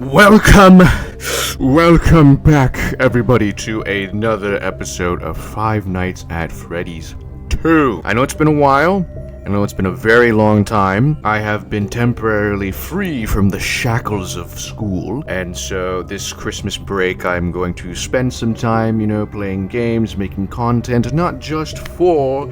Welcome back, everybody, to another episode of Five Nights at Freddy's 2. I know it's been a while. I know it's been a very long time. I have been temporarily free from the shackles of school, and so this Christmas break I'm going to spend some time, playing games, making content, not just for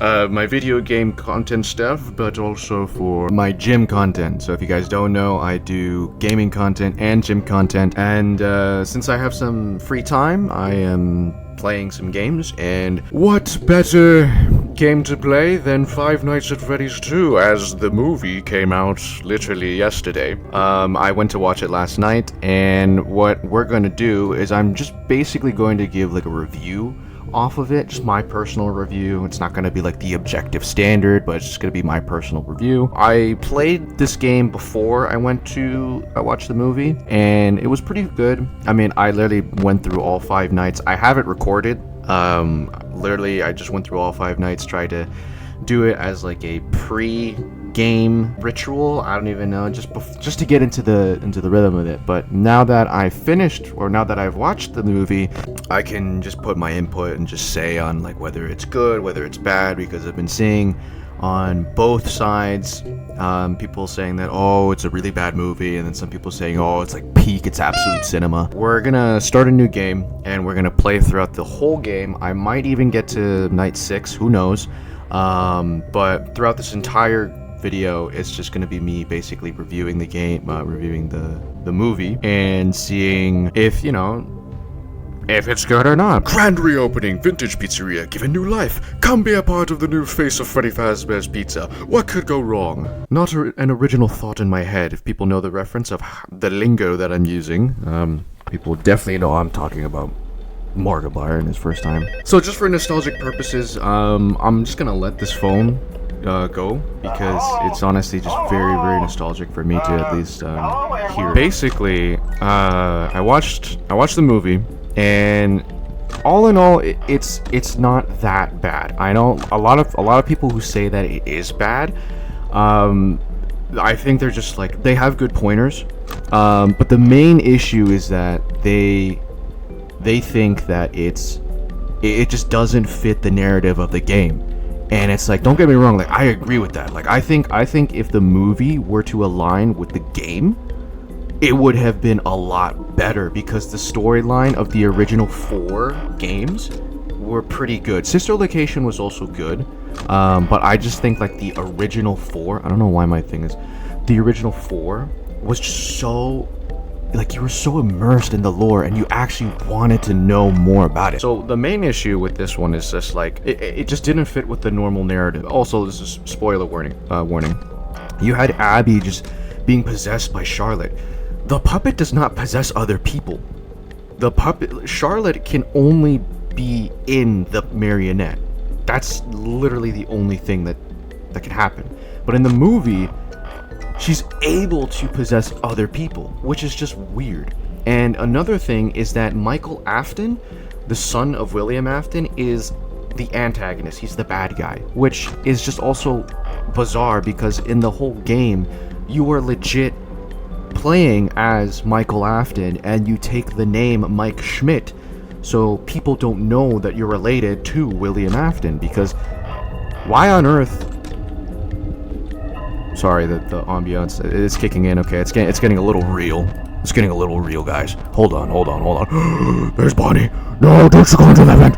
my video game content stuff, but also for my gym content. So if you guys don't know, I do gaming content and gym content, and since I have some free time, I am playing some games, and what better game to play than Five Nights at Freddy's 2, as the movie came out literally yesterday. I went to watch it last night, and what we're going to do is I'm just basically going to give like a review off of it, just my personal review. It's not going to be like the objective standard, but it's just going to be my personal review. I played this game before I watched the movie, and it was pretty good. I mean, I literally went through all Five Nights. I have it recorded. Literally, I just went through all Five Nights, tried to do it as like a pre-game ritual. I don't even know, just to get into the rhythm of it. But now that I've finished, or now that I've watched the movie, I can just put my input and just say on like whether it's good, whether it's bad, because I've been seeing on both sides, people saying that, oh, it's a really bad movie, and then some people saying, oh, it's like peak, it's absolute cinema. We're gonna start a new game, and we're gonna play throughout the whole game. I might even get to night 6, who knows. But throughout this entire video, it's just going to be me basically reviewing the game, reviewing the movie, and seeing if it's good or not. Grand reopening, vintage pizzeria given new life. Come be a part of the new face of Freddy Fazbear's Pizza. What could go wrong? Not an original thought in my head. If people know the reference of the lingo that I'm using, people definitely know I'm talking about Markiplier in his first time. So just for nostalgic purposes, I'm just gonna let this phone go, because it's honestly just very, very nostalgic for me to at least hear. Basically, I watched the movie, and all in all, it's not that bad. I know a lot of people who say that it is bad. I think they're just like, they have good pointers, but the main issue is that they think that it just doesn't fit the narrative of the game. And it's like, don't get me wrong, like, I agree with that. Like, I think if the movie were to align with the game, it would have been a lot better, because the storyline of the original 4 games were pretty good. Sister Location was also good, but I just think like the original 4, I don't know why my thing is, the original 4 was just so, like, you were so immersed in the lore and you actually wanted to know more about it. So the main issue with this one is just like, it just didn't fit with the normal narrative. Also, this is spoiler warning. You had Abby just being possessed by Charlotte. The puppet does not possess other people. Charlotte can only be in the marionette. That's literally the only thing that can happen. But in the movie, she's able to possess other people, which is just weird. And another thing is that Michael Afton, the son of William Afton, is the antagonist. He's the bad guy, which is just also bizarre, because in the whole game, you are legit playing as Michael Afton, and you take the name Mike Schmidt, so people don't know that you're related to William Afton, because why on earth... Sorry, the ambiance is kicking in. Okay, it's getting a little real. It's getting a little real, guys. Hold on. There's Bonnie. No, don't you go into that vent.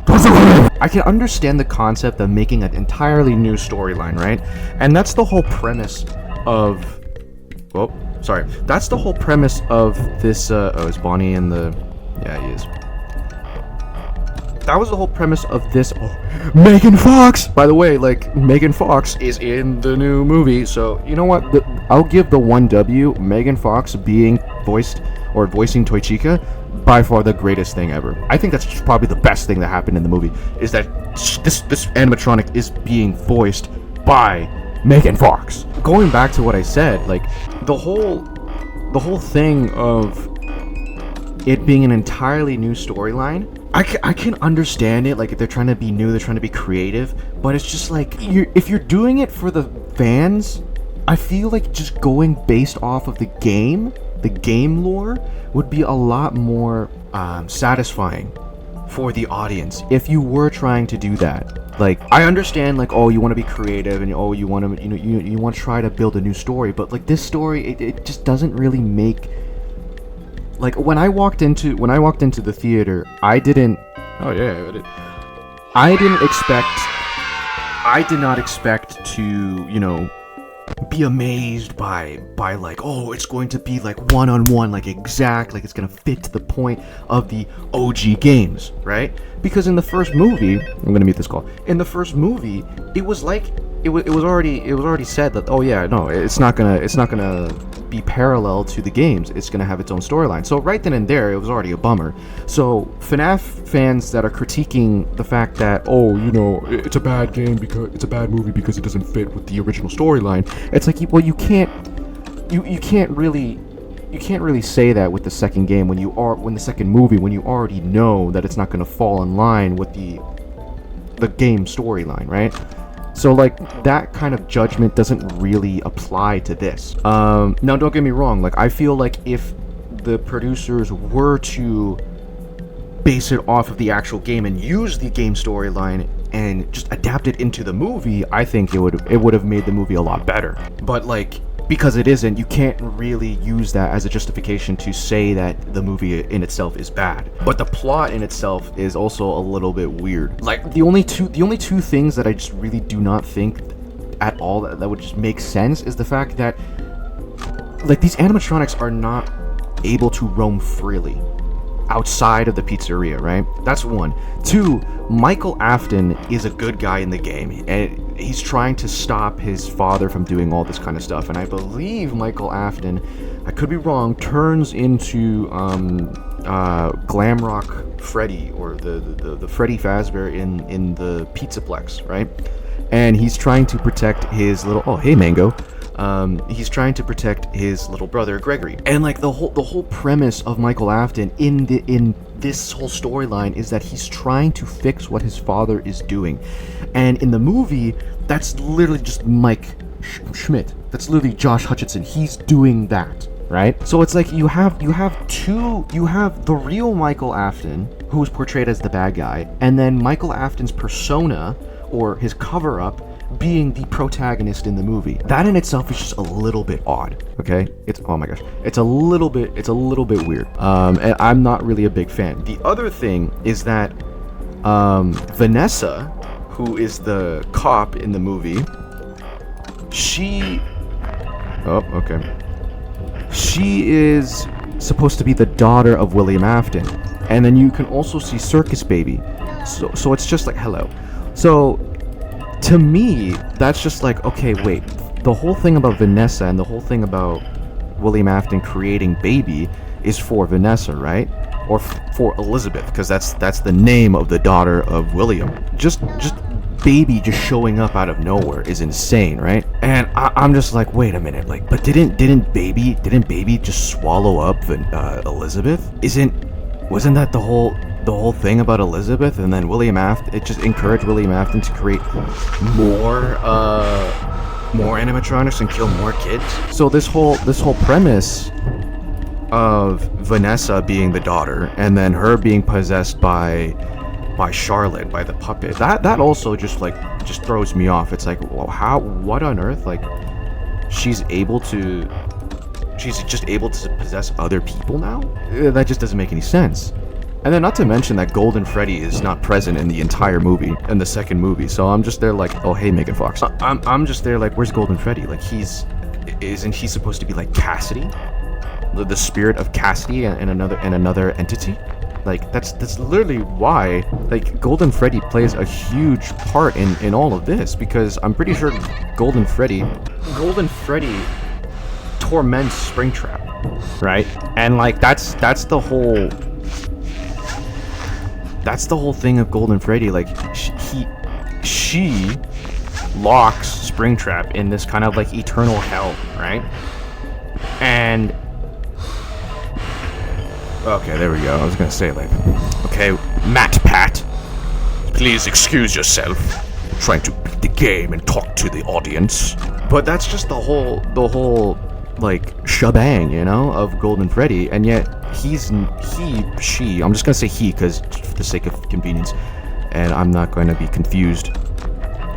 Don't you go in. I can understand the concept of making an entirely new storyline, right? And that's the whole premise of... Oh, sorry. That's the whole premise of this... oh, is Bonnie in the... Yeah, he is. That was the whole premise of this. Oh, Megan Fox! By the way, like, Megan Fox is in the new movie, so you know what? I'll give the 1W, Megan Fox being voicing Toichika, by far the greatest thing ever. I think that's probably the best thing that happened in the movie, is that this animatronic is being voiced by Megan Fox. Going back to what I said, like, the whole thing of it being an entirely new storyline, I can understand it, like, if they're trying to be new, they're trying to be creative, but it's just like, if you're doing it for the fans, I feel like just going based off of the game lore, would be a lot more satisfying for the audience if you were trying to do that. Like, I understand, like, oh, you want to be creative and oh, you want to, you want to try to build a new story, but like this story, it just doesn't really make. Like, when I walked into the theater, I didn't. Oh yeah, I did not expect to, be amazed by like, oh, it's going to be like one-on-one, like exact, like it's gonna fit to the point of the OG games, right? Because in the first movie, I'm gonna mute this call. In the first movie, it was like it was already said that, oh yeah, no, it's not gonna be parallel to the games. It's gonna have its own storyline. So right then and there, it was already a bummer. So Fnaf fans that are critiquing the fact that, oh, it's a bad game because it's a bad movie because it doesn't fit with the original storyline. It's like, well, you can't really say that with the second game when the second movie, when you already know that it's not gonna fall in line with the game storyline, right? So, like, that kind of judgment doesn't really apply to this. Now, don't get me wrong. Like, I feel like if the producers were to base it off of the actual game and use the game storyline and just adapt it into the movie, I think it would have made the movie a lot better. But, like, because it isn't, you can't really use that as a justification to say that the movie in itself is bad. But the plot in itself is also a little bit weird. Like, the only two things that I just really do not think at all that would just make sense is the fact that, like, these animatronics are not able to roam freely outside of the pizzeria, right? That's one. Two, Michael Afton is a good guy in the game, and he's trying to stop his father from doing all this kind of stuff. And I believe Michael Afton, I could be wrong, turns into Glamrock Freddy, or the Freddy Fazbear in the Pizzaplex, right? And he's trying to protect his little, oh hey Mango, he's trying to protect his little brother Gregory. And like the whole premise of Michael Afton in this whole storyline is that he's trying to fix what his father is doing. And in the movie, that's literally just Mike Schmidt. That's literally Josh Hutcherson. He's doing that, right? So it's like you have the real Michael Afton, who is portrayed as the bad guy, and then Michael Afton's persona, or his cover-up, being the protagonist in the movie. That in itself is just a little bit odd, okay? It's, oh my gosh, it's a little bit weird. And I'm not really a big fan. The other thing is that Vanessa, who is the cop in the movie, she is supposed to be the daughter of William Afton. And then you can also see Circus Baby. So it's just like, hello. So to me, that's just like, okay, wait, the whole thing about Vanessa and the whole thing about William Afton creating Baby is for Vanessa, right? Or for Elizabeth, because that's the name of the daughter of William. Just Baby just showing up out of nowhere is insane, right? And I'm just like, wait a minute, like, but didn't Baby just swallow up Elizabeth? Wasn't that the whole thing about Elizabeth? And then William Afton, it just encouraged William Afton to create more animatronics and kill more kids. So this whole premise of Vanessa being the daughter and then her being possessed by Charlotte, by the puppet, that also just throws me off. It's like, well, what on earth? Like, she's just able to possess other people now? That just doesn't make any sense. And then not to mention that Golden Freddy is not present in the entire movie, in the second movie. So I'm just there like, oh hey Megan Fox. I'm just there like, where's Golden Freddy? Like, isn't he supposed to be like Cassidy? The spirit of Cassidy and another entity? Like, that's literally why, like, Golden Freddy plays a huge part in all of this, because I'm pretty sure Golden Freddy torments Springtrap, right? And like that's the whole thing of Golden Freddy. Like, she locks Springtrap in this kind of like eternal hell, right? And okay, there we go. I was gonna say, like, okay, Matt Pat, please excuse yourself. I'm trying to beat the game and talk to the audience. But that's just the whole like shebang, you know, of Golden Freddy, and yet she, I'm just gonna say he because for the sake of convenience, and I'm not going to be confused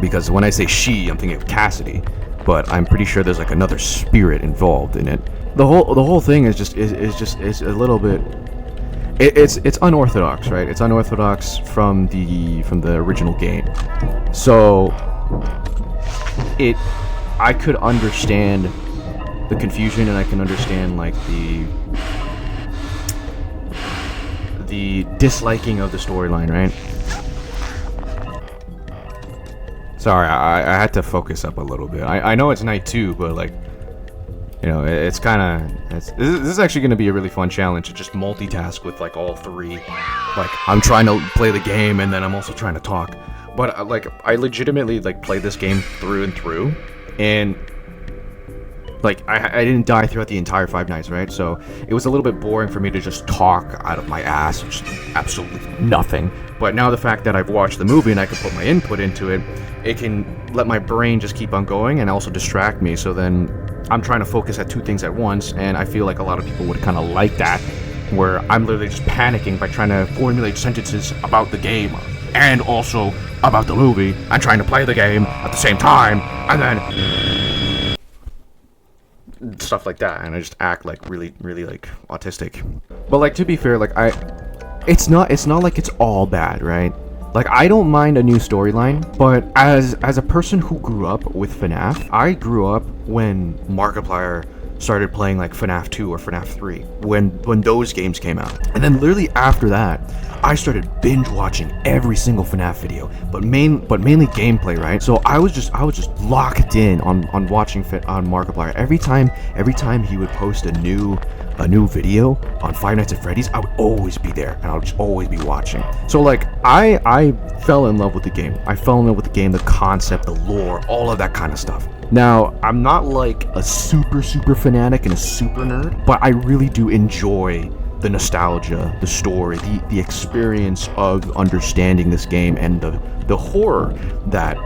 because when I say she, I'm thinking of Cassidy, but I'm pretty sure there's like another spirit involved in it. The whole thing is just a little bit. It's unorthodox, right? It's unorthodox from the original game, so I could understand the confusion, and I can understand like the disliking of the storyline, right? Sorry, I had to focus up a little bit. I know it's night 2, but like, you know, it's kind of this is actually going to be a really fun challenge to just multitask with like all 3. Like I'm trying to play the game and then I'm also trying to talk. But like I legitimately like played this game through and through, and like I didn't die throughout the entire 5 nights, right? So it was a little bit boring for me to just talk out of my ass, just absolutely nothing. But now the fact that I've watched the movie and I can put my input into it, it can let my brain just keep on going and also distract me. So then I'm trying to focus at 2 things at once, and I feel like a lot of people would kind of like that, where I'm literally just panicking by trying to formulate sentences about the game and also about the movie and trying to play the game at the same time, and then stuff like that, and I just act like really like autistic. But like, to be fair, like it's not like it's all bad, right? Like I don't mind a new storyline, but as a person who grew up with FNAF, I grew up when Markiplier started playing like FNAF 2 or FNAF 3 when those games came out. And then literally after that, I started binge watching every single FNAF video, but mainly gameplay, right? So I was just locked in on watching on Markiplier. Every time he would post a new video on Five Nights at Freddy's, I would always be there and I would just always be watching. So like I fell in love with the game. I fell in love with the game, the concept, the lore, all of that kind of stuff. Now, I'm not like a super fanatic and a super nerd, but I really do enjoy the nostalgia, the story, the experience of understanding this game, and the horror that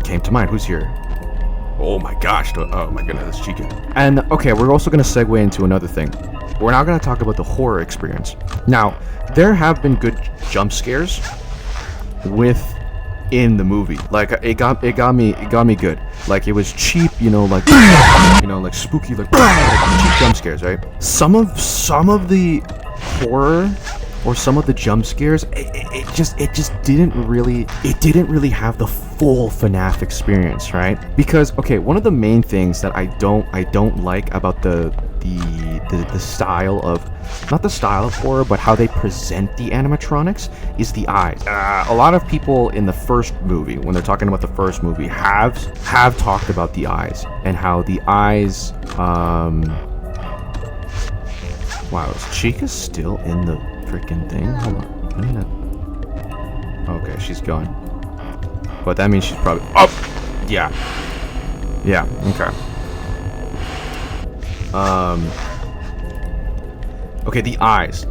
came to mind. Who's here? Oh my gosh, oh my goodness, it's Chica. And okay, we're also going to segue into another thing. We're now going to talk about the horror experience. Now, there have been good jump scares in the movie. Like it got me good. Like it was cheap, you know, like like spooky, like cheap jump scares, right? Some of the horror or some of the jump scares, it just didn't really have the full FNAF experience, right? Because okay, one of the main things that I don't like about the style of, not the style of horror, but how they present the animatronics is the eyes. A lot of people in the first movie, when they're talking about the first movie, have talked about the eyes and how the eyes. Wow, is Chica still in the freaking thing? Hold on. Okay, she's gone. But that means she's probably. Oh, yeah. Okay. Okay, the eyes.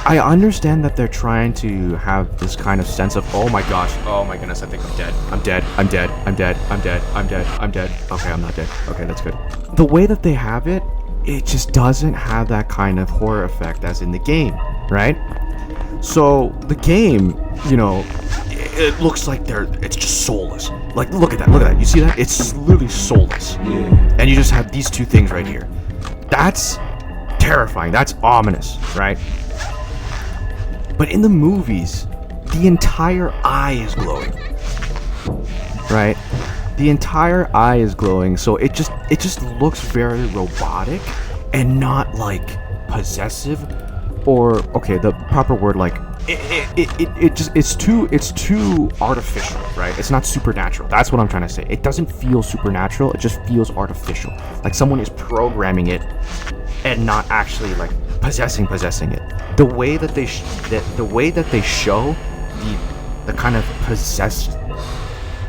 I understand that they're trying to have this kind of sense of, oh my gosh, oh my goodness, I think I'm dead. I'm dead. Okay, I'm not dead. Okay, that's good. The way that they have it, it just doesn't have that kind of horror effect as in the game, right? So the game, you know, it looks like it's just soulless. Like, look at that. You see that? It's literally soulless. Yeah. And you just have these 2 things right here. That's terrifying. That's ominous, right? But in the movies, the entire eye is glowing, right? The entire eye is glowing, so it just looks very robotic and not like possessive, or okay, the proper word, like it's too artificial, right? It's not supernatural. That's what I'm trying to say. It doesn't feel supernatural. It just feels artificial, like someone is programming it and not actually like possessing it. The way that they show the kind of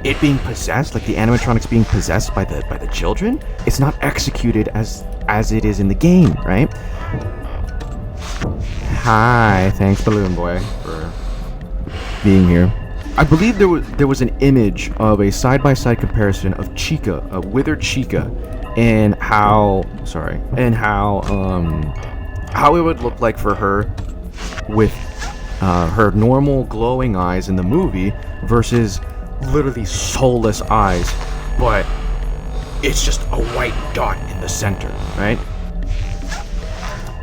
it being possessed, like the animatronics being possessed by the children, it's not executed as it is in the game, right? Hi, thanks Balloon Boy for being here. I believe there was an image of a side-by-side comparison of Chica, a withered Chica, and how how it would look like for her with her normal glowing eyes in the movie versus literally soulless eyes, but it's just a white dot in the center, right?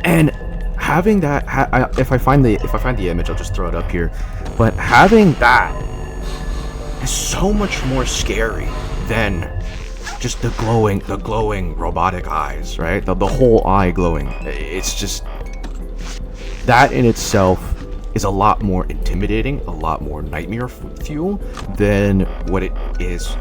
And having that, if I find the image, I'll just throw it up here. But having that is so much more scary than just the glowing robotic eyes, right? The whole eye glowing. It's just that in itself is a lot more intimidating, a lot more nightmare fuel than what it is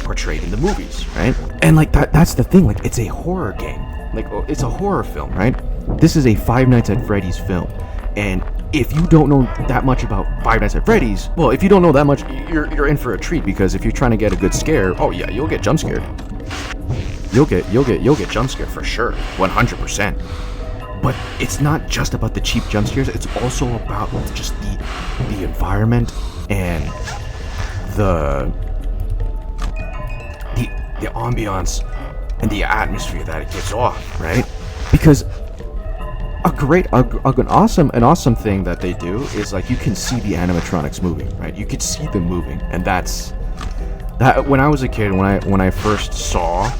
portrayed in the movies, right? And like that's the thing, like it's a horror game. Like it's a horror film, right? This is a Five Nights at Freddy's film. And if you don't know that much about Five Nights at Freddy's, well, if you don't know that much, you're in for a treat, because if you're trying to get a good scare, oh yeah, you'll get jump scared. You'll get jump scared for sure, 100%. But it's not just about the cheap jump scares, it's also about just the environment and the ambiance and the atmosphere that it gives off, right? Because an awesome thing that they do is, like, you can see the animatronics moving, right? You could see them moving, and that when I was a kid, when I first saw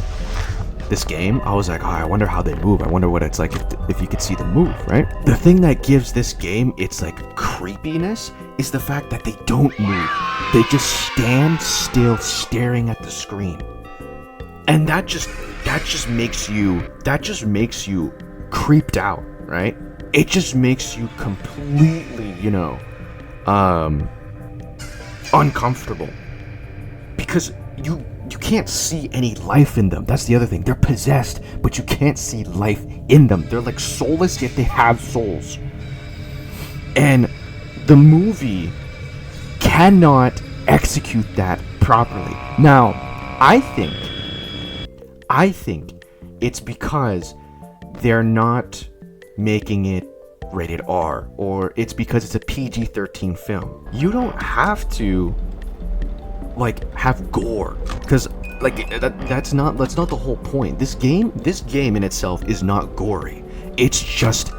this game, I was like, oh, I wonder how they move. I wonder what it's like if you could see them move, right? The thing that gives this game its like creepiness is the fact that they don't move. They just stand still staring at the screen. And that just makes you creeped out, right? It just makes you completely, uncomfortable, because you can't see any life in them. That's the other thing. They're possessed, but you can't see life in them. They're like soulless, yet they have souls. And the movie cannot execute that properly. Now, I think it's because they're not making it rated R, or it's because it's a PG-13 film. You don't have to like have gore, because like that's not the whole point. This game in itself is not gory. It's just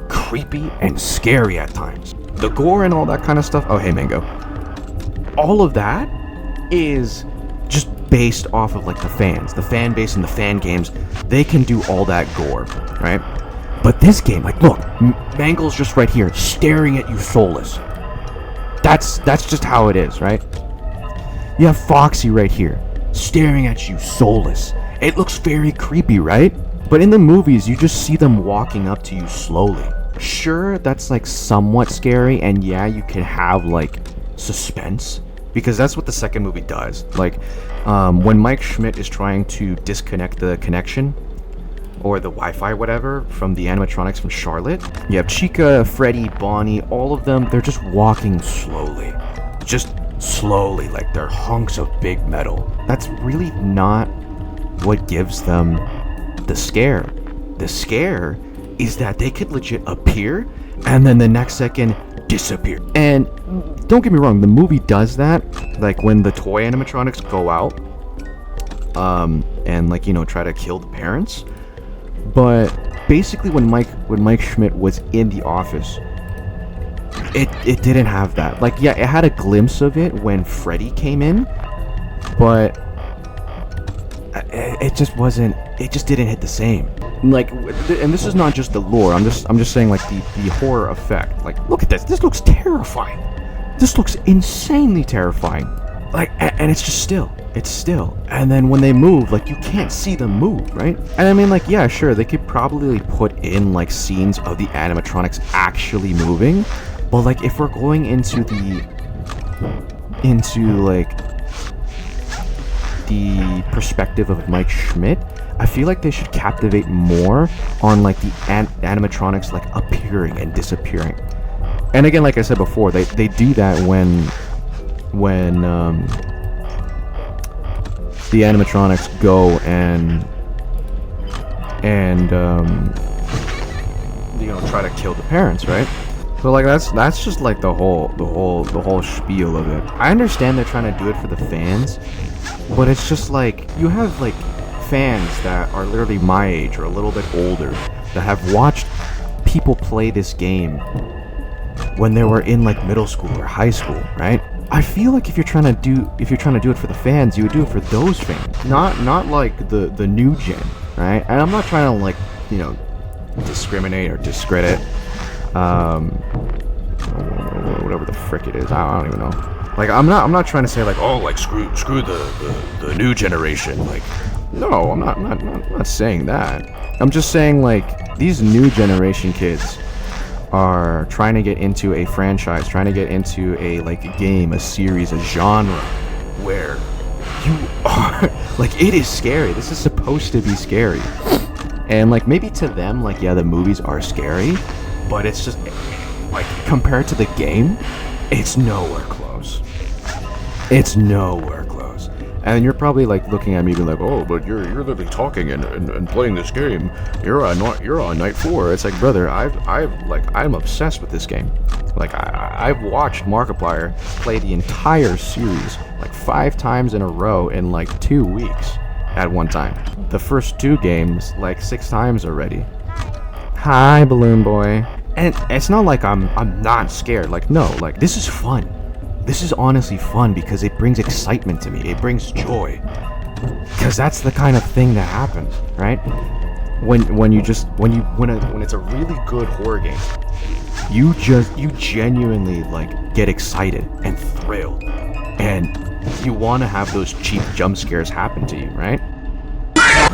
creepy and scary at times. The gore and all that kind of stuff. Oh, hey, Mango. All of that is just based off of like the fan base and the fan games. They can do all that gore, right? But this game, like, look, Mangle's just right here staring at you soulless. That's just how it is, right? You have Foxy right here staring at you soulless. It looks very creepy, right? But in the movies, you just see them walking up to you slowly. Sure, that's like somewhat scary, and yeah, you can have like suspense, because that's what the second movie does. Like when Mike Schmidt is trying to disconnect the connection or the Wi-Fi, whatever, from the animatronics from Charlotte, you have Chica, Freddy, Bonnie, all of them. They're just walking slowly, like they're hunks of big metal. That's really not what gives them the scare. The scare is that they could legit appear and then the next second disappear. And don't get me wrong, the movie does that, like when the toy animatronics go out and like, try to kill the parents. But basically when Mike Schmidt was in the office, it didn't have that. Like, yeah, it had a glimpse of it when Freddy came in, but it just didn't hit the same. Like, and this is not just the lore. I'm just saying, like, the horror effect. Like, look at this. This looks terrifying. This looks insanely terrifying. Like, and it's just still. It's still. And then when they move, like, you can't see them move, right? And I mean, like, yeah, sure, they could probably put in like scenes of the animatronics actually moving, but like, if we're going into like the perspective of Mike Schmidt, I feel like they should captivate more on like the animatronics like appearing and disappearing. And again, like I said before, they do that when the animatronics go and try to kill the parents, right? But like that's just like the whole spiel of it. I understand they're trying to do it for the fans, but it's just like you have like fans that are literally my age or a little bit older that have watched people play this game when they were in like middle school or high school, right? I feel like if you're trying to do it for the fans, you would do it for those fans, not like the new gen, right? And I'm not trying to like, you know, discriminate or discredit whatever the frick it is. I don't even know. Like I'm not trying to say like, oh, like screw the new generation. Like, no, I'm not saying that. I'm just saying like these new generation kids are trying to get into a franchise, trying to get into a like a game, a series, a genre where you are like, it is scary. This is supposed to be scary. And like maybe to them, like, yeah, the movies are scary, but it's just like compared to the game, it's nowhere close. It's nowhere close. And you're probably like looking at me being like, oh, but you're literally talking and playing this game. You're on night 4. It's like, brother, I'm obsessed with this game. Like I've watched Markiplier play the entire series like 5 times in a row in like 2 weeks at one time. The first 2 games like 6 times already. Hi, Balloon Boy. And it's not like I'm not scared. Like, no, like this is fun. This is honestly fun because it brings excitement to me. It brings joy. Because that's the kind of thing that happens, right? When it's a really good horror game, you genuinely like get excited and thrilled, and you want to have those cheap jump scares happen to you, right?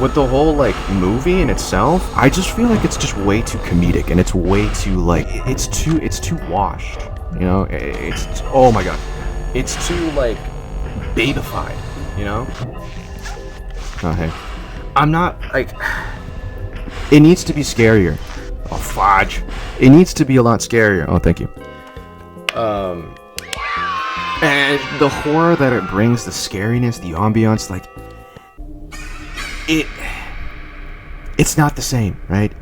With the whole like movie in itself, I just feel like it's just way too comedic, and it's way too like it's too washed. You know, it's oh my god, it's too like babified. You know. Oh hey, I'm not like. It needs to be scarier. Oh fudge! It needs to be a lot scarier. Oh thank you. And the horror that it brings, the scariness, the ambiance, like it's not the same, right?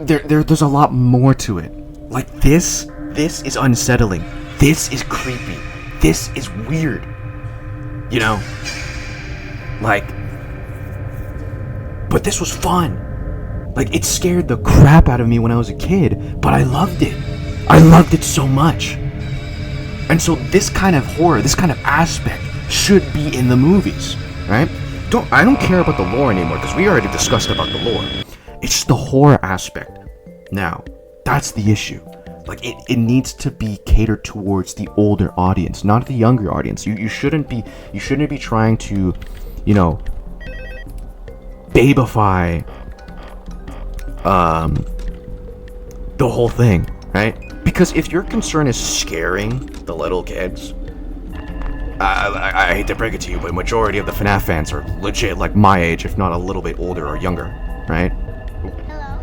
There's a lot more to it. Like this is unsettling. This is creepy. This is weird. You know? Like, but this was fun. Like, it scared the crap out of me when I was a kid, but I loved it. I loved it so much. And so this kind of horror, this kind of aspect should be in the movies, right? I don't care about the lore anymore, because we already discussed about the lore. It's just the horror aspect. Now, that's the issue. Like, it needs to be catered towards the older audience, not the younger audience. You shouldn't be trying to, you know, babify the whole thing, right? Because if your concern is scaring the little kids, I hate to break it to you, but majority of the Fnaf fans are legit like my age, if not a little bit older or younger, right? Hello.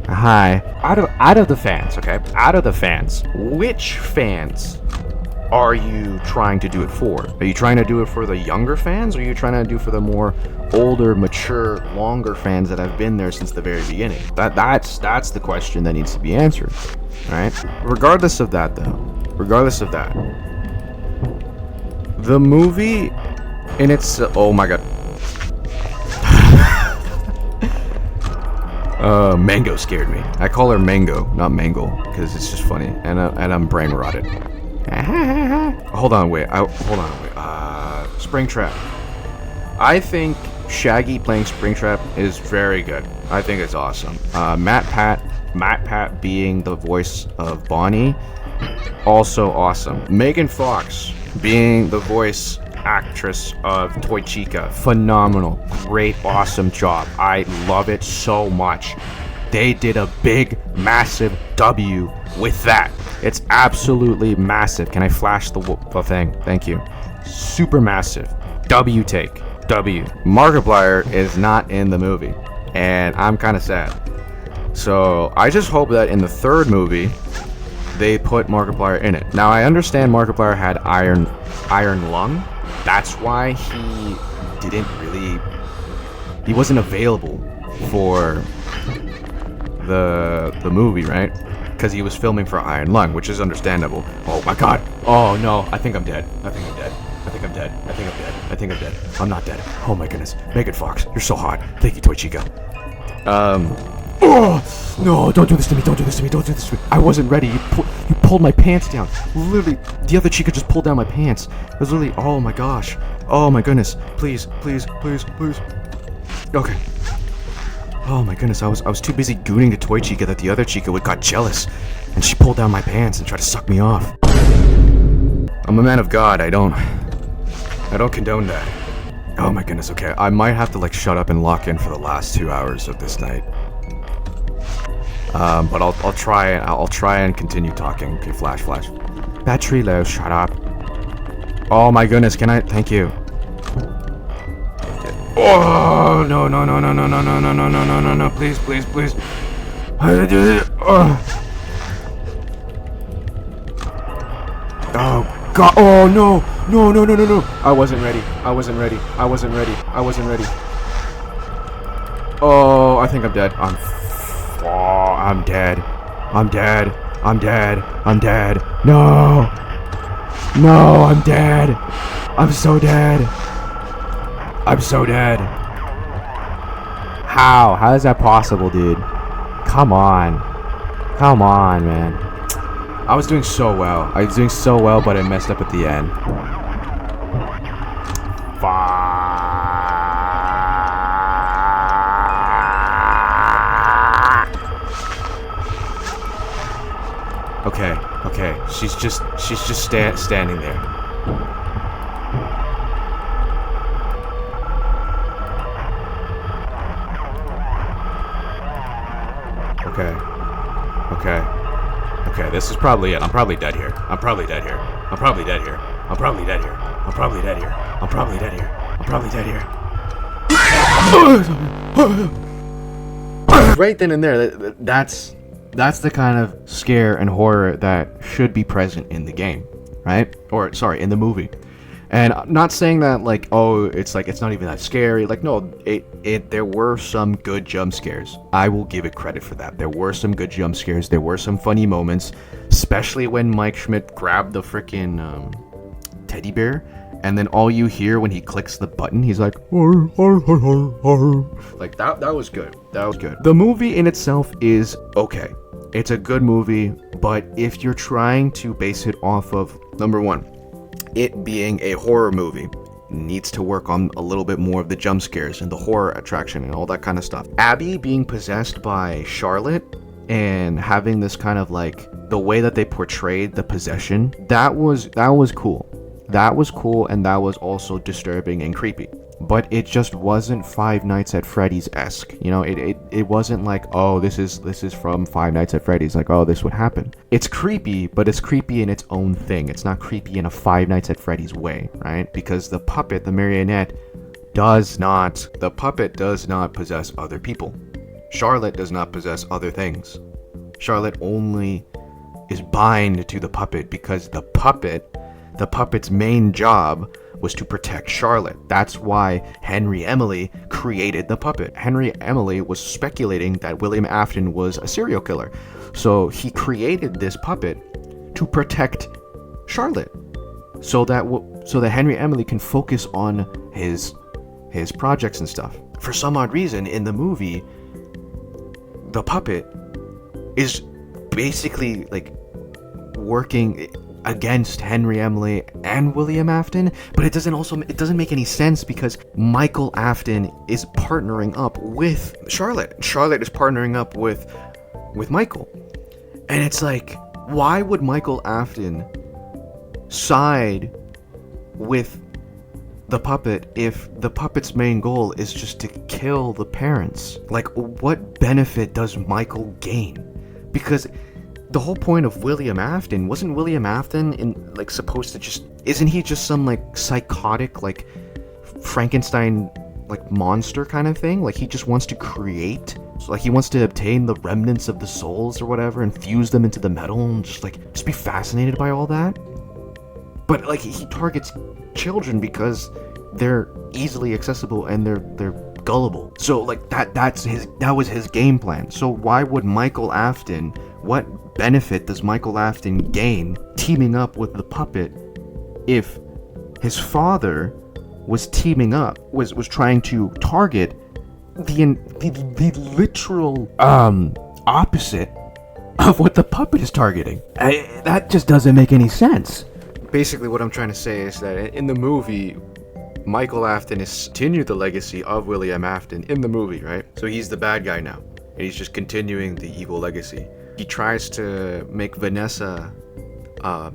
Hi. Out of the fans, okay? Out of the fans, which fans are you trying to do it for? Are you trying to do it for the younger fans, or are you trying to do it for the more older, mature, longer fans that have been there since the very beginning? That's the question that needs to be answered, right? Regardless of that, the movie in its oh my god. Mango scared me. I call her Mango, not Mangle, because it's just funny, and I'm brain rotted. Hold on, wait. Springtrap. I think Shaggy playing Springtrap is very good. I think it's awesome. Matt Pat being the voice of Bonnie, also awesome. Megan Fox being the voice actress of Toy Chica, phenomenal, great, awesome job. I love it so much. They did a big, massive W with that. It's absolutely massive. Can I flash the thing? Thank you. Super massive. W take. W. Markiplier is not in the movie, and I'm kind of sad. So I just hope that in the third movie, they put Markiplier in it. Now I understand Markiplier had iron lung. That's why he wasn't available for the movie, right? because he was filming for Iron Lung, which is understandable. Oh my god. Oh no, I think I'm dead. I think I'm dead. I think I'm dead. I think I'm dead. I think I'm dead. I'm not dead. Oh my goodness. Megan Fox, you're so hot. Thank you, Toy Chico. Oh no! Don't do this to me! Don't do this to me! Don't do this to me! I wasn't ready. You pulled my pants down. Literally, the other Chica just pulled down my pants. It was literally. Oh my gosh! Oh my goodness! Please, please, please, please. Okay. Oh my goodness! I was too busy gooning the Toy Chica that the other Chica got jealous, and she pulled down my pants and tried to suck me off. I'm a man of God. I don't condone that. Oh my goodness, okay. I might have to shut up and lock in for the last 2 hours of this night. But I'll try and continue talking. Okay, flash. Battery low, shut up. Oh my goodness, thank you. Oh no, please. Oh god, oh no. I wasn't ready. Oh, I think I'm dead. I'm dead. No, I'm dead. I'm so dead. How is that possible, dude? Come on, man. I was doing so well, but I messed up at the end. Okay. She's just standing there. Okay, this is probably it. I'm probably dead here. Right then and there, that's the kind of scare and horror that should be present in the game, right? Or sorry, in the movie. And I'm not saying that it's not even that scary. No, there were some good jump scares. I will give it credit for that. There were some good jump scares. There were some funny moments, especially when Mike Schmidt grabbed the freaking teddy bear, and then all you hear when he clicks the button, he's like, that was good. That was good. The movie in itself is okay. It's a good movie, but if you're trying to base it off of, number one, it being a horror movie, needs to work on a little bit more of the jump scares and the horror attraction and all that kind of stuff. Abby being possessed by Charlotte and having this kind of the way that they portrayed the possession, that was cool. That was cool, and that was also disturbing and creepy. But it just wasn't Five Nights at Freddy's-esque. It wasn't this is from Five Nights at Freddy's, this would happen. It's creepy, but it's creepy in its own thing. It's not creepy in a Five Nights at Freddy's way, right? Because the puppet, the marionette, does not possess other people. Charlotte does not possess other things. Charlotte only is bind to the puppet because the puppet's main job was to protect Charlotte. That's why Henry Emily created the puppet. Henry Emily was speculating that William Afton was a serial killer. So he created this puppet to protect Charlotte. So that Henry Emily can focus on his projects and stuff. For some odd reason, in the movie, the puppet is basically working against Henry Emily and William Afton, but it doesn't make any sense because Michael Afton is partnering up with Charlotte. Charlotte is partnering up with Michael. And it's why would Michael Afton side with the puppet if the puppet's main goal is just to kill the parents? What benefit does Michael gain? Because the whole point of William Afton, wasn't William Afton supposed to isn't he just some psychotic Frankenstein monster kind of thing? He just wants to create, he wants to obtain the remnants of the souls or whatever and fuse them into the metal and just be fascinated by all that. But he targets children because they're easily accessible and they're gullible. So like that was his game plan. So why would Michael Afton, what benefit does Michael Afton gain teaming up with the puppet if his father was teaming up, was trying to target the literal opposite of what the puppet is targeting? That just doesn't make any sense. Basically, what I'm trying to say is that in the movie, Michael Afton is continued the legacy of William Afton in the movie, right? So he's the bad guy now, and he's just continuing the evil legacy. He tries to make Vanessa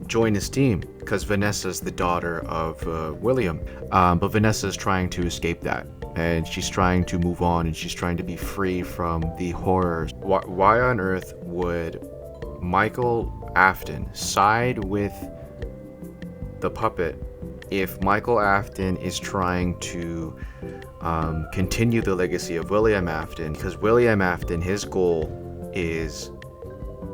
join his team because Vanessa's the daughter of William, but Vanessa's trying to escape that, and she's trying to move on, and she's trying to be free from the horrors. Why on earth would Michael Afton side with the puppet if Michael Afton is trying to continue the legacy of William Afton? Because William Afton,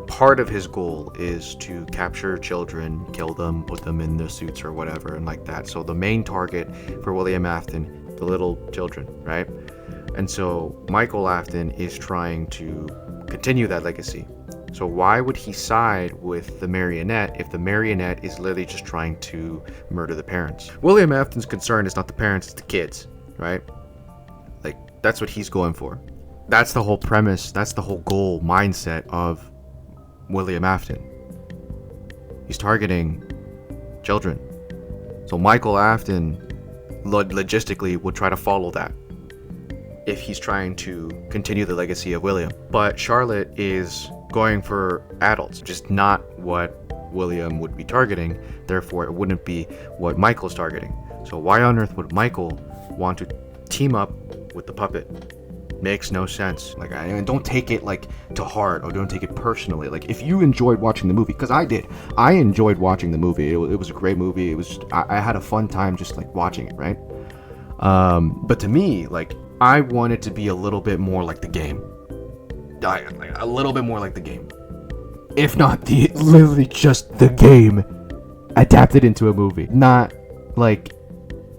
part of his goal is to capture children, kill them, put them in their suits or whatever, and like that. So the main target for William Afton, the little children, right? And so Michael Afton is trying to continue that legacy. So why would he side with the marionette if the marionette is literally just trying to murder the parents? William Afton's concern is not the parents, it's the kids, right? Like, that's what he's going for. That's the whole premise, that's the whole goal, mindset of William Afton. He's targeting children. So Michael Afton logistically would try to follow that if he's trying to continue the legacy of William. But Charlotte is going for adults, just not what William would be targeting. Therefore, it wouldn't be what Michael's targeting. So why on earth would Michael want to team up with the puppet? Makes no sense. Like, don't take it like to heart, or don't take it personally. Like, if you enjoyed watching the movie, because I did, I enjoyed watching the movie. It was a great movie. It was just, I had a fun time just like watching it, right? But to me, like, I want it to be a little bit more like the game. A little bit more like the game, if not literally just the game adapted into a movie, not like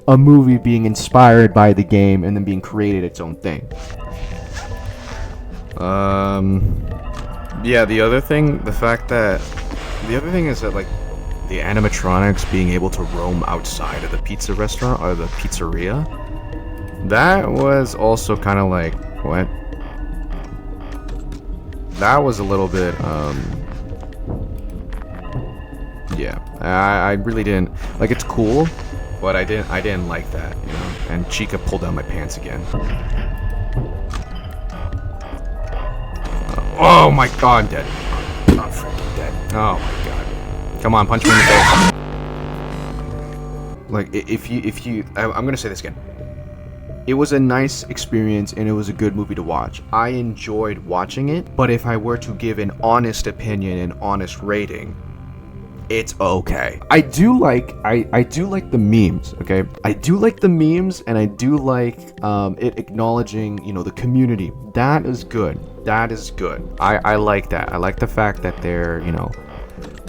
a movie being inspired by the game and then being created its own thing. Yeah, the other thing is that like the animatronics being able to roam outside of the pizza restaurant or the pizzeria, that was also kind of like, what? That was a little bit, yeah, I really didn't, like, it's cool, but I didn't like that, you know, and Chica pulled down my pants again. Oh my god, I'm dead. I'm freaking dead. Oh my god. Come on, punch me in the face. Like, if you, I'm gonna say this again. It was a nice experience and it was a good movie to watch. I enjoyed watching it, but if I were to give an honest opinion and honest rating, it's okay. I do like the memes, okay? I do like the memes, and I do like it acknowledging, you know, the community. That is good. That is good. I like that. I like the fact that they're, you know,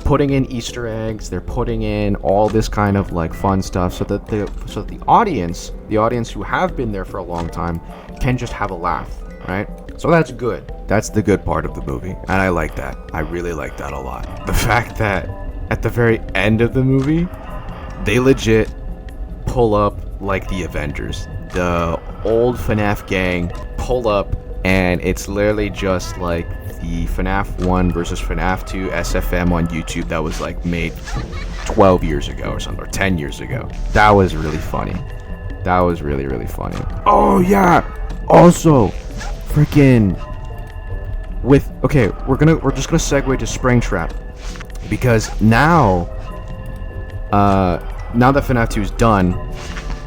putting in Easter eggs, they're putting in all this kind of like fun stuff so that the audience who have been there for a long time can just have a laugh, right? So that's good. That's the good part of the movie, and I like that. I really like that a lot. The fact that at the very end of the movie, they legit pull up like the Avengers. The old Fnaf gang pull up, and it's literally just like the Fnaf 1 versus Fnaf 2 SFM on YouTube that was like made 12 years ago or something, or 10 years ago. That was really funny. That was really, really funny. Oh yeah! Also, freaking we're just gonna segue to Springtrap, because now that FNAF 2 is done,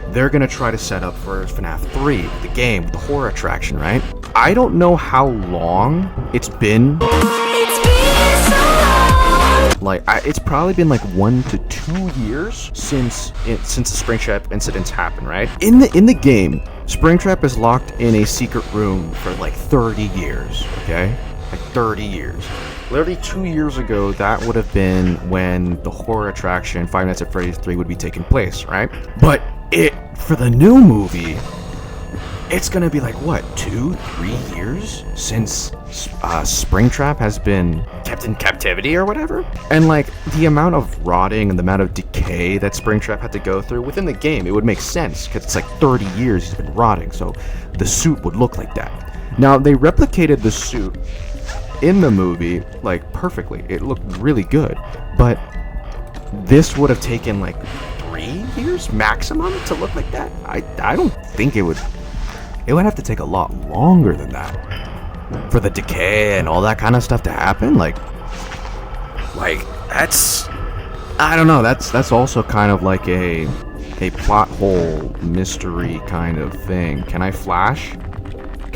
they're gonna try to set up for FNAF 3, the game, the horror attraction, right? I don't know how long it's been. Like, it's probably been like 1 to 2 years since the Springtrap incidents happened, right? In the game, Springtrap is locked in a secret room for like 30 years, okay? Like 30 years. Literally 2 years ago, that would have been when the horror attraction Five Nights at Freddy's 3 would be taking place, right? But for the new movie, it's gonna be like, what, 2-3 years since Springtrap has been kept in captivity or whatever? And like, the amount of rotting and the amount of decay that Springtrap had to go through within the game, it would make sense, because it's like 30 years he's been rotting, so the suit would look like that. Now, they replicated the suit in the movie, like, perfectly. It looked really good, but this would have taken like 3 years maximum to look like that. I don't think it would have to take a lot longer than that for the decay and all that kind of stuff to happen. Like that's, I don't know, that's also kind of like a plot hole mystery kind of thing. Can I flash?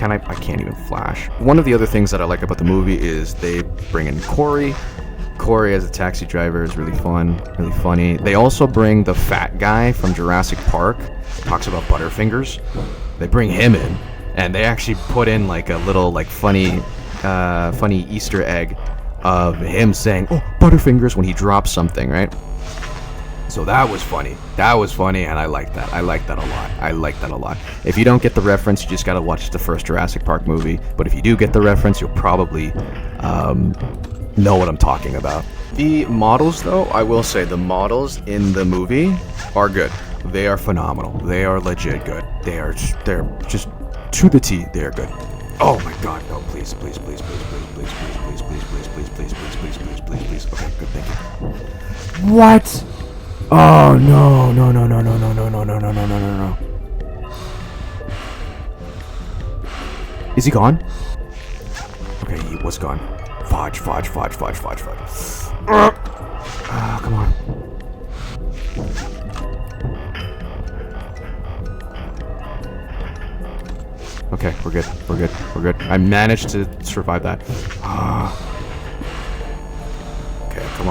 I can't even flash. One of the other things that I like about the movie is they bring in Corey. Corey as a taxi driver is really fun, really funny. They also bring the fat guy from Jurassic Park, talks about Butterfingers. They bring him in, and they actually put in like a little like funny Easter egg of him saying, "Oh, Butterfingers," when he drops something, right? So that was funny. And I like that. I like that a lot. If you don't get the reference, you just gotta watch the first Jurassic Park movie. But if you do get the reference, you'll probably know what I'm talking about. The models, though, I will say, the models in the movie are good. They are phenomenal. They are legit good. They're just to the T. They are good. Oh my God, no! Please. Okay, good. Thank you. What? Oh no. Is he gone? Okay, he was gone. Fudge. Come on. Okay, we're good. I managed to survive that. Okay, come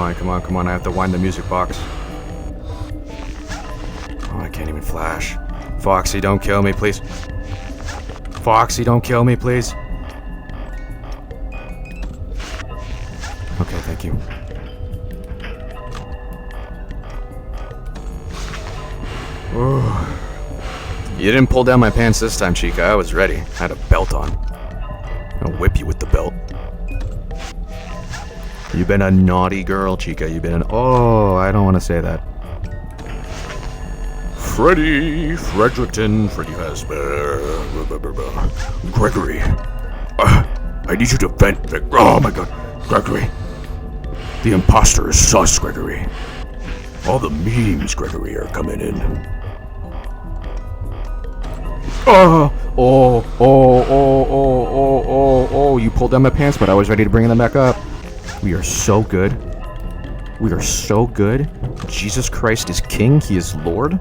on. I have to wind the music box. Oh, I can't even flash. Foxy, don't kill me, please. Okay, thank you. Oh. You didn't pull down my pants this time, Chica. I was ready. I had a belt on. I'll whip you with the belt. You've been a naughty girl, Chica. You've been an... Oh, I don't want to say that. Freddy Fazbear. Gregory. I need you to vent. Oh my God. Gregory. The imposter is sus, Gregory. All the memes, Gregory, are coming in. Oh, you pulled down my pants, but I was ready to bring them back up. We are so good. Jesus Christ is King. He is Lord.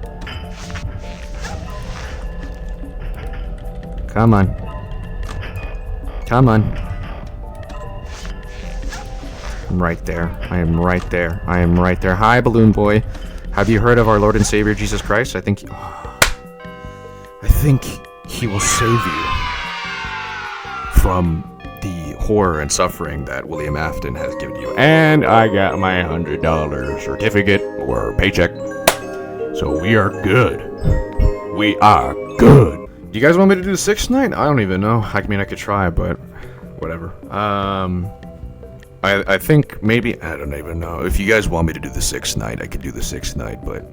Come on. I'm right there. I am right there. Hi, Balloon Boy. Have you heard of our Lord and Savior Jesus Christ? I think he will save you from the horror and suffering that William Afton has given you. And I got my $100 certificate or paycheck. So we are good. Do you guys want me to do the 6th night? I don't even know. I mean, I could try, but whatever. I think maybe, I don't even know. If you guys want me to do the 6th night, I could do the 6th night, but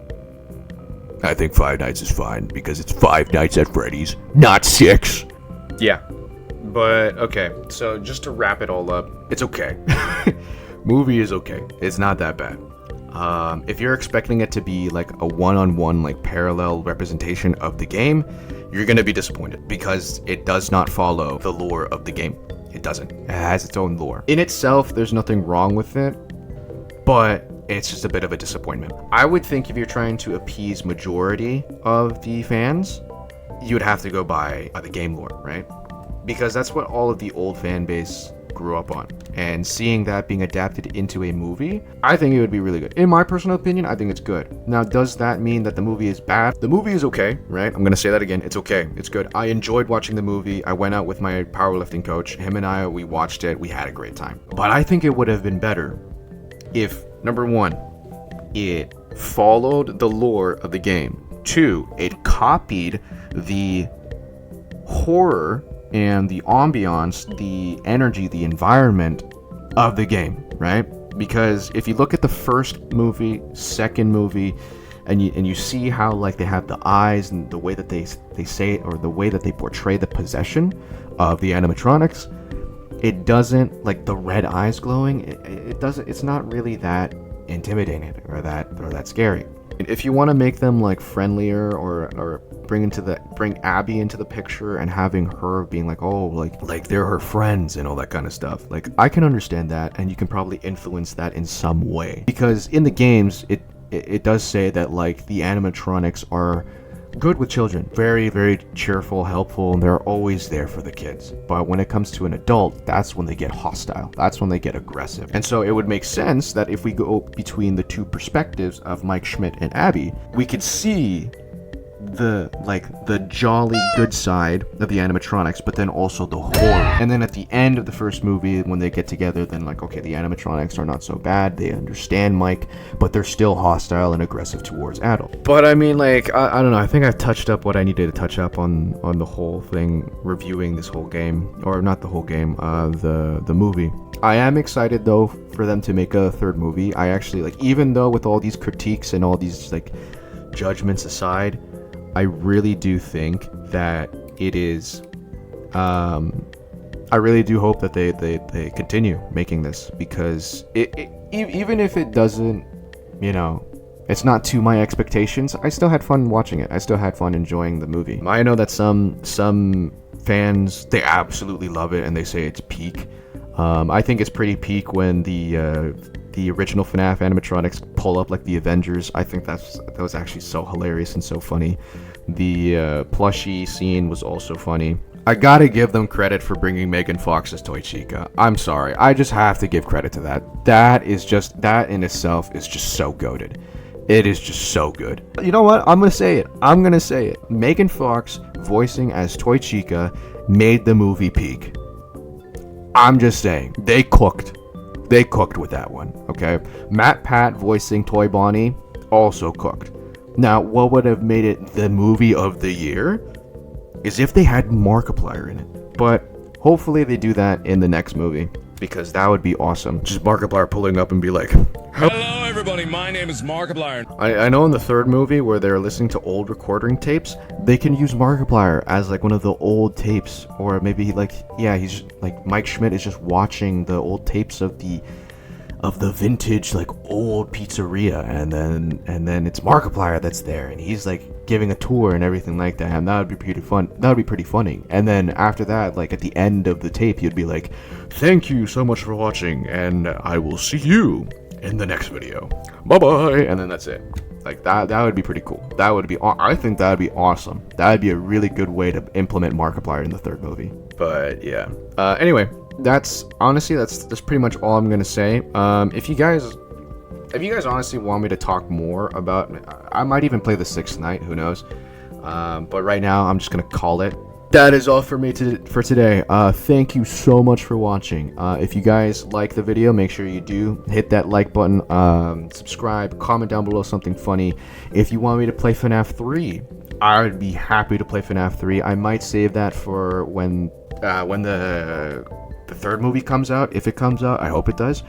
I think 5 nights is fine because it's 5 nights at Freddy's, not 6. Yeah. But, okay, so just to wrap it all up, it's okay. Movie is okay. It's not that bad. If you're expecting it to be like a one-on-one, like parallel representation of the game, you're gonna be disappointed because it does not follow the lore of the game. It doesn't. It has its own lore. In itself, there's nothing wrong with it, but it's just a bit of a disappointment. I would think if you're trying to appease majority of the fans, you would have to go by the game lore, right? Because that's what all of the old fan base grew up on. And seeing that being adapted into a movie, I think it would be really good. In my personal opinion, I think it's good. Now, does that mean that the movie is bad? The movie is okay, right? I'm gonna say that again. It's okay. It's good. I enjoyed watching the movie. I went out with my powerlifting coach. Him and I, we watched it. We had a great time. But I think it would have been better if, number one, it followed the lore of the game. 2, it copied the horror and the ambiance, the energy, the environment of the game, right? Because if you look at the first movie, second movie, and you see how like they have the eyes and the way that they say it, or the way that they portray the possession of the animatronics, it doesn't, like the red eyes glowing, it doesn't, it's not really that intimidating or that scary. If you want to make them like friendlier, or bring Abby into the picture and having her being like, oh, like they're her friends and all that kind of stuff, like I can understand that, and you can probably influence that in some way, because in the games it does say that like the animatronics are good with children, very, very cheerful, helpful, and they're always there for the kids. But when it comes to an adult, that's when they get hostile, that's when they get aggressive. And so it would make sense that if we go between the two perspectives of Mike Schmidt and Abby, we could see the jolly good side of the animatronics, but then also the horror. And then at the end of the first movie, when they get together, then like, okay, the animatronics are not so bad, they understand Mike, but they're still hostile and aggressive towards adult. But I mean, like, I don't know, I think I've touched up what I needed to touch up on the whole thing, reviewing this whole game, or not the whole game, the movie. I am excited though for them to make a third movie. I actually, like, even though with all these critiques and all these like judgments aside, I really do think that it is, I really do hope that they continue making this, because even if it doesn't, you know, it's not to my expectations, I still had fun watching it. I still had fun enjoying the movie. I know that some fans, they absolutely love it and they say it's peak. I think it's pretty peak when the original FNAF animatronics pull up like the Avengers. I think that was actually so hilarious and so funny. The plushie scene was also funny. I gotta give them credit for bringing Megan Fox as Toy Chica. I'm sorry, I just have to give credit to that. That in itself is just so goated. It is just so good. You know what? I'm gonna say it. Megan Fox voicing as Toy Chica made the movie peak. I'm just saying, they cooked with that one, okay? Matt Pat voicing Toy Bonnie also cooked. Now, what would have made it the movie of the year is if they had Markiplier in it. But hopefully they do that in the next movie, because that would be awesome. Just Markiplier pulling up and be like, hello everybody, my name is Markiplier. I know in the third movie where they're listening to old recording tapes, they can use Markiplier as like one of the old tapes, or maybe like, yeah, he's like, Mike Schmidt is just watching the old tapes of the vintage like old pizzeria, and then it's Markiplier that's there, and he's like giving a tour and everything like that, and that would be pretty fun. That would be pretty funny. And then after that, like at the end of the tape, he'd be like, thank you so much for watching, and I will see you in the next video, bye bye. And then that's it. Like that would be pretty cool. I think that would be awesome. That would be a really good way to implement Markiplier in the third movie. But yeah, anyway, that's pretty much all I'm gonna say. If you guys honestly want me to talk more about, I might even play the Sixth Night, who knows. But right now I'm just gonna call it. That is all for me for today. Thank you so much for watching. If you guys like the video, make sure you do hit that like button, subscribe, comment down below something funny. If you want me to play FNAF 3, I would be happy to play FNAF 3. I might save that for when the third movie comes out, if it comes out. I hope it does.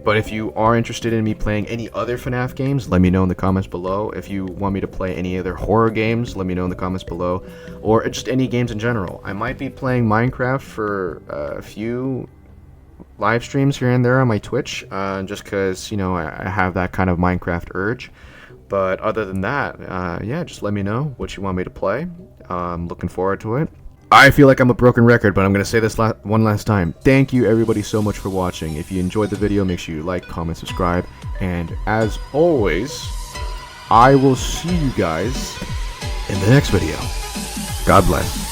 But if you are interested in me playing any other FNAF games, let me know in the comments below. If you want me to play any other horror games, let me know in the comments below. Or just any games in general. I might be playing Minecraft for a few live streams here and there on my Twitch, just because, you know, I have that kind of Minecraft urge. But other than that, yeah, just let me know what you want me to play. I'm looking forward to it. I feel like I'm a broken record, but I'm going to say this one last time. Thank you everybody so much for watching. If you enjoyed the video, make sure you like, comment, subscribe. And as always, I will see you guys in the next video. God bless.